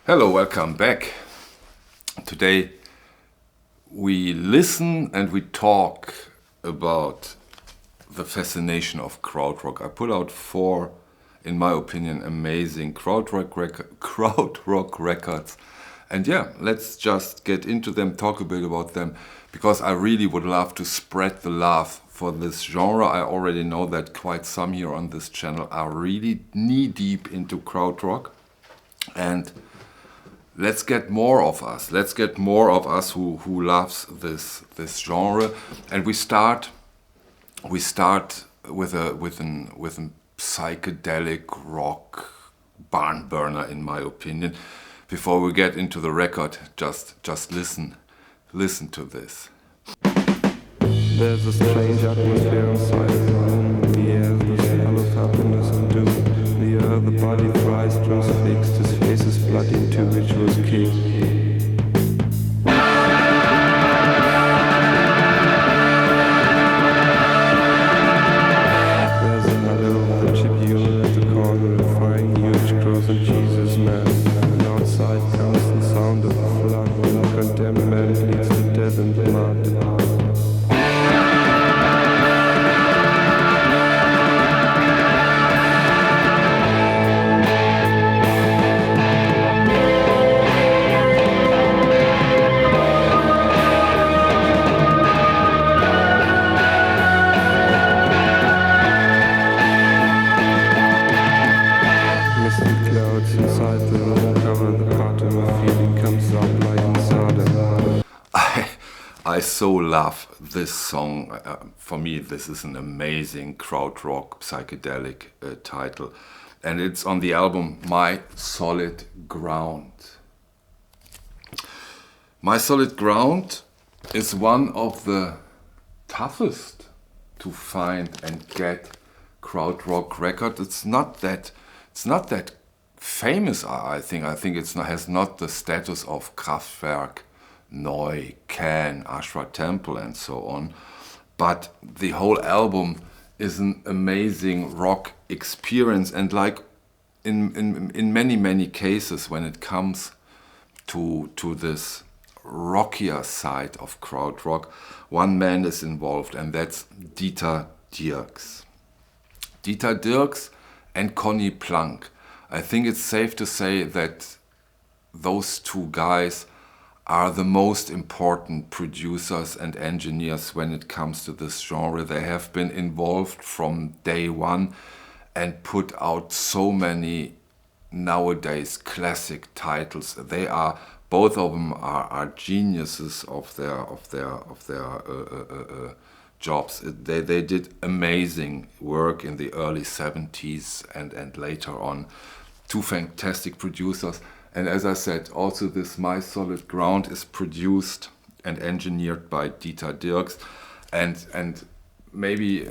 Hello, welcome back. Today we listen and we talk about the fascination of krautrock. I put out 4, in my opinion, amazing krautrock records. And yeah, let's just get into them, talk a bit about them, because I really would love to spread the love for this genre. I already know that quite some here on this channel are really knee-deep into krautrock. And let's get more of us. Let's get more of us who loves this genre. And we start with a psychedelic rock barn burner, in my opinion. Before we get into the record, just listen to this. There's a strange atmosphere inside the room. The air, the smell of happiness and doom. The earth, the body thrice transfixed. His face is bloody into which was kicked. There's another of the tribune at the corner, a frying huge cross and Jesus man. And outside comes the sound of flood when the condemned man bleeds to death and blood. I so love this song. For me, this is an amazing krautrock psychedelic title. And it's on the album My Solid Ground. My Solid Ground is one of the toughest to find and get krautrock record. It's not that famous, I think. I think it has not the status of Kraftwerk, Neu, Can, Ashra Temple and so on. But the whole album is an amazing rock experience, and like in many cases when it comes to this rockier side of krautrock, one man is involved, and that's Dieter Dierks. Dieter Dierks and Conny Plank. I think it's safe to say that those two guys are the most important producers and engineers when it comes to this genre. They have been involved from day one and put out so many nowadays classic titles. They are, both of them are geniuses of their jobs. They did amazing work in the early 70s and later on. Two fantastic producers. And as I said, also this My Solid Ground is produced and engineered by Dieter Dierks. And maybe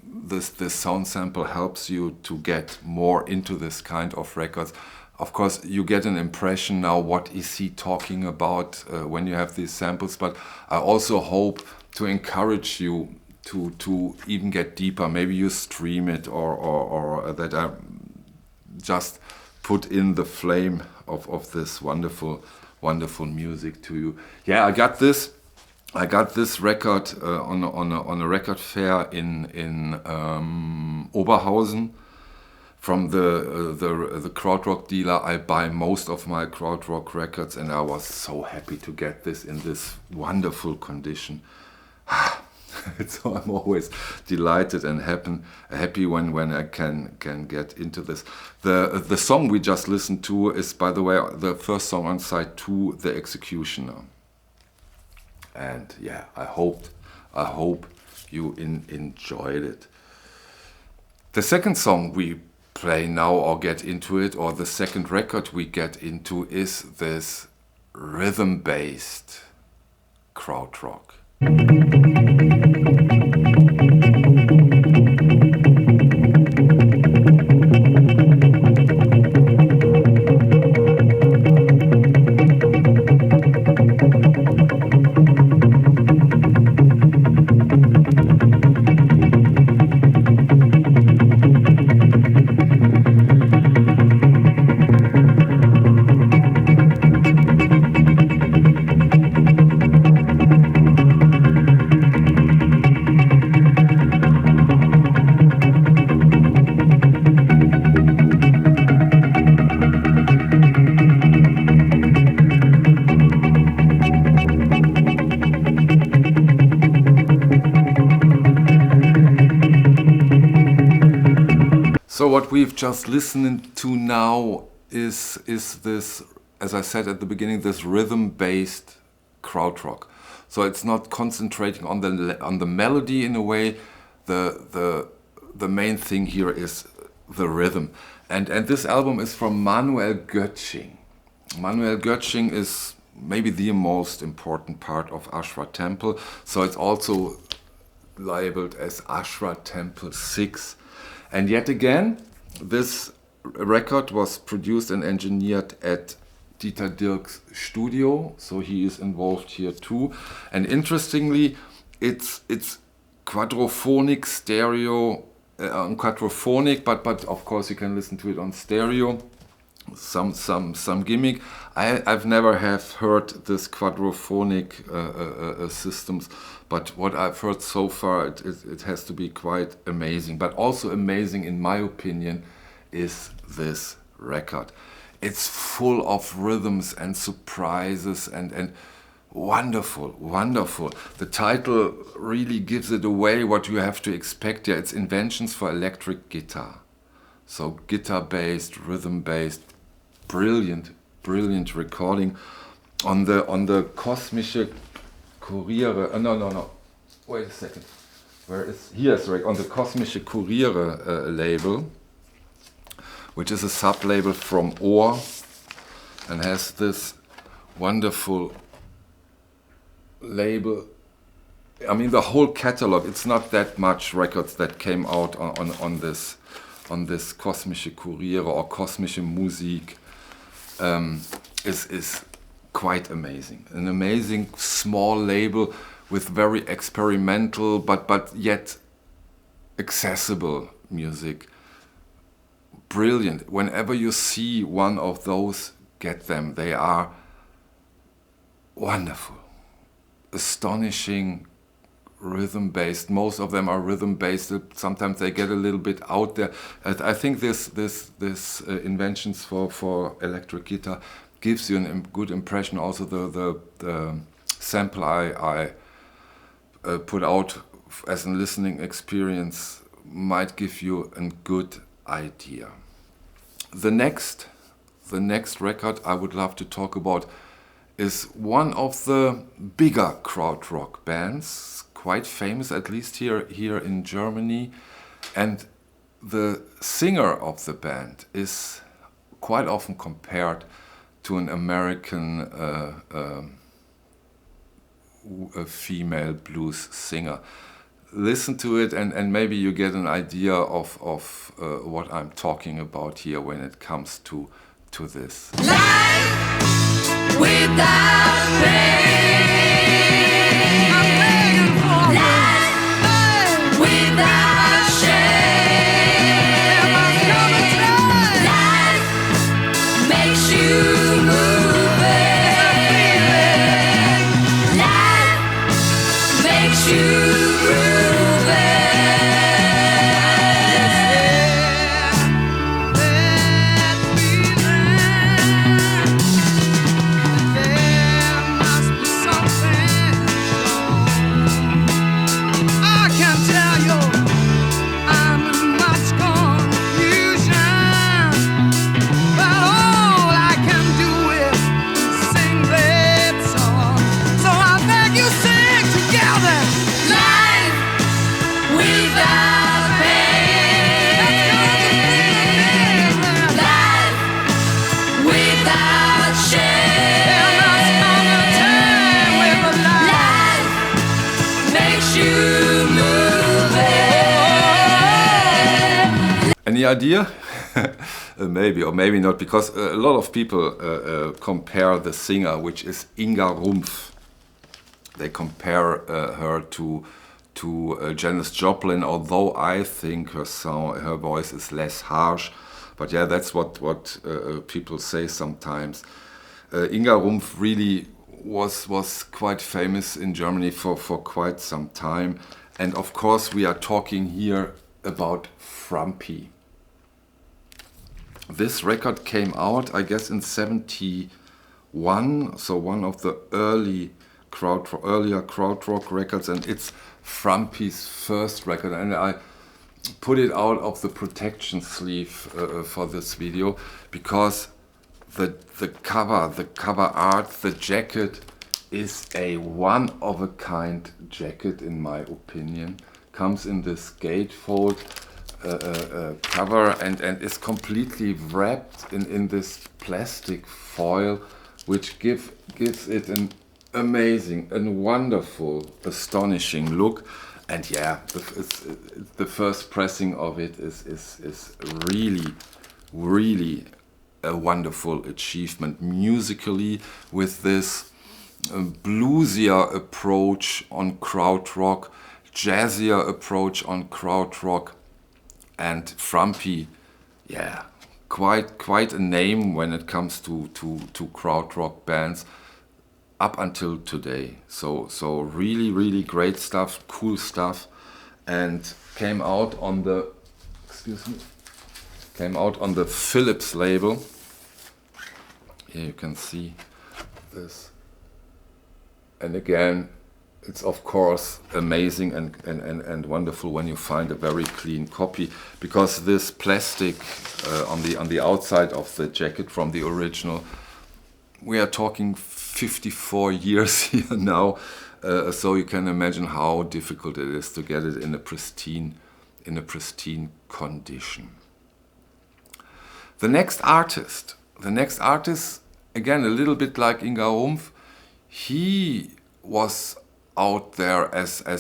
this sound sample helps you to get more into this kind of records. Of course, you get an impression now, what is he talking about when you have these samples. But I also hope to encourage you to even get deeper. Maybe you stream it or that I just put in the flame of this wonderful music to you. Yeah, I got this record on a record fair in Oberhausen from the krautrock dealer. I buy most of my krautrock records, and I was so happy to get this in this wonderful condition. So I'm always delighted and happy when I can get into this. The song we just listened to is, by the way, the first song on side 2, The Executioner. And yeah, I hope you enjoyed it. The second song we play now, or get into it, or the second record we get into, is this rhythm-based krautrock. So what we've just listened to now is this, as I said at the beginning, this rhythm-based krautrock. So it's not concentrating on the melody in a way. The main thing here is the rhythm. And this album is from Manuel Göttsching. Manuel Göttsching is maybe the most important part of Ashra Temple. So it's also labeled as Ashra Temple 6. And yet again, this record was produced and engineered at Dieter Dirk's studio, so he is involved here too. And interestingly, it's quadrophonic stereo, quadrophonic, but of course you can listen to it on stereo. Some gimmick. I've never have heard this quadrophonic systems, but what I've heard so far, it has to be quite amazing. But also amazing, in my opinion, is this record. It's full of rhythms and surprises and wonderful, wonderful. The title really gives it away what you have to expect here. It's Inventions for Electric Guitar. So guitar-based, rhythm-based, brilliant recording on the Kosmische Kuriere. No. Wait a second. Here's right on the Kosmische Kuriere label, which is a sub-label from Ohr and has this wonderful label. I mean, the whole catalog. It's not that much records that came out on this Kosmische Kuriere or Kosmische Musik is quite amazing. An amazing small label with very experimental but yet accessible music. Brilliant. Whenever you see one of those, get them. They are wonderful, astonishing, rhythm-based. Most of them are rhythm-based. Sometimes they get a little bit out there. I think this inventions for electric guitar gives you a good impression. Also the sample I put out as a listening experience might give you a good idea. The next record I would love to talk about is one of the bigger krautrock bands, quite famous, at least here in Germany, and the singer of the band is quite often compared to an American a female blues singer. Listen to it and maybe you get an idea of what I'm talking about here when it comes to this. Life without pain. I'm begging for life without shame. Life makes you move it. Life makes you groove it. Any idea? Maybe or maybe not, because a lot of people compare the singer, which is Inga Rumpf. They compare her to Janis Joplin, although I think her voice is less harsh. But yeah, that's what people say sometimes. Inga Rumpf really was quite famous in Germany for quite some time. And of course we are talking here about Frumpy. This record came out, I guess, in '71, so one of the earlier krautrock records, and it's Frumpy's first record. And put it out of the protection sleeve for this video, because the cover art, the jacket is a one-of-a-kind jacket in my opinion. Comes in this gatefold cover and is completely wrapped in this plastic foil, which gives it an amazing and wonderful, astonishing look. And yeah, the first pressing of it is really a wonderful achievement musically, with this bluesier approach on krautrock, jazzier approach on krautrock, and frumpy. Yeah, quite a name when it comes to krautrock bands up until today. So really great stuff, cool stuff, and came out on the Philips label. Here you can see this, and again, it's of course amazing and wonderful when you find a very clean copy, because this plastic on the outside of the jacket from the original, we are talking 54 years here now, so you can imagine how difficult it is to get it in a pristine condition. The next artist, again a little bit like Inga Rumpf, he was out there as a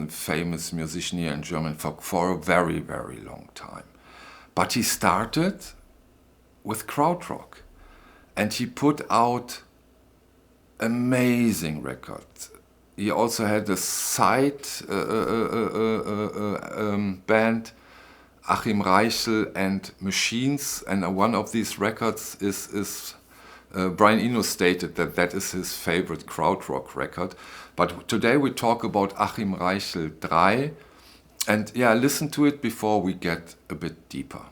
famous musician here in German for a very long time. But he started with krautrock, and he put out amazing records. He also had a side band, Achim Reichel and Machines, and one of these records is Brian Eno stated that is his favorite krautrock record. But today we talk about Achim Reichel 3, and yeah, listen to it before we get a bit deeper.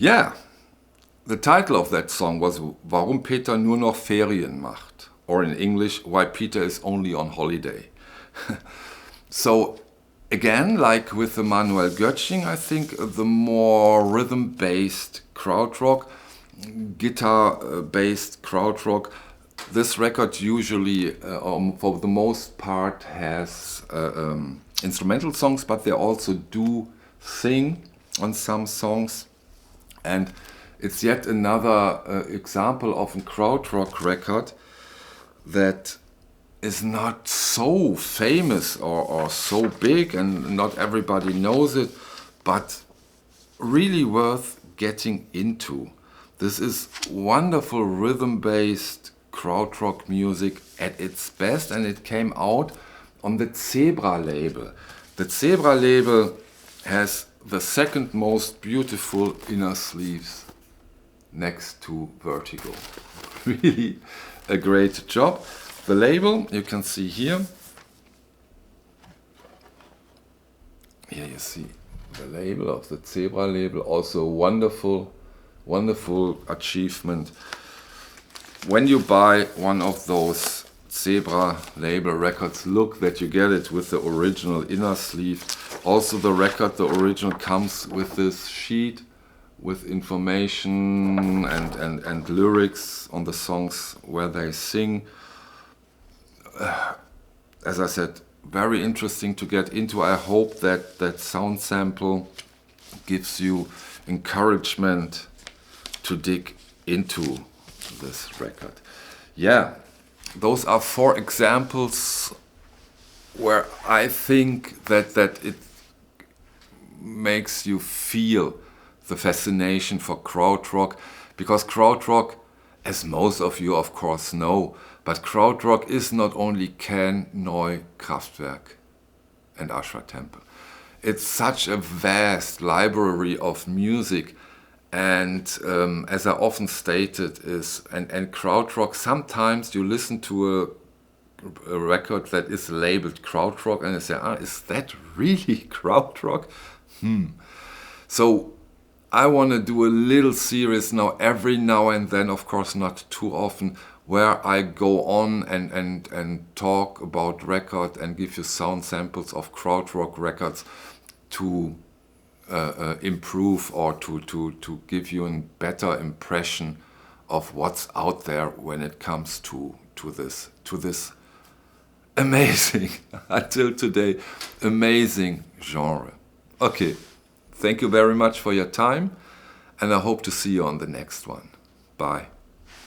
Yeah, the title of that song was Warum Peter nur noch Ferien macht, or in English, Why Peter is Only on Holiday. So again, like with the Manuel Götzing, I think the more rhythm-based krautrock, guitar-based krautrock, this record usually, for the most part, has instrumental songs, but they also do sing on some songs. And it's yet another example of a krautrock record that is not so famous or so big, and not everybody knows it, but really worth getting into. This is wonderful rhythm-based krautrock music at its best, and it came out on the Zebra label. The Zebra label has the second most beautiful inner sleeves next to Vertigo. Really a great job. The label you can see here. Here you see the label of the Zebra label, also wonderful achievement. When you buy one of those Zebra label records look that you get it with the original inner sleeve. Also the record, the original, comes with this sheet with information and lyrics on the songs where they sing. As I said, very interesting to get into. I hope that that sound sample gives you encouragement to dig into this record. Yeah, those are 4 examples where I think that it makes you feel the fascination for krautrock, because krautrock, as most of you of course know, but krautrock is not only Can, Neu, Kraftwerk and Ashra Temple. It's such a vast library of music, and as I often stated is, and krautrock, sometimes you listen to a record that is labeled krautrock and you say, is that really krautrock? So I want to do a little series now, every now and then, of course not too often, where I go on and talk about record and give you sound samples of krautrock records to improve or to give you a better impression of what's out there when it comes to this amazing, until today, amazing genre. Okay, thank you very much for your time, and I hope to see you on the next one. Bye.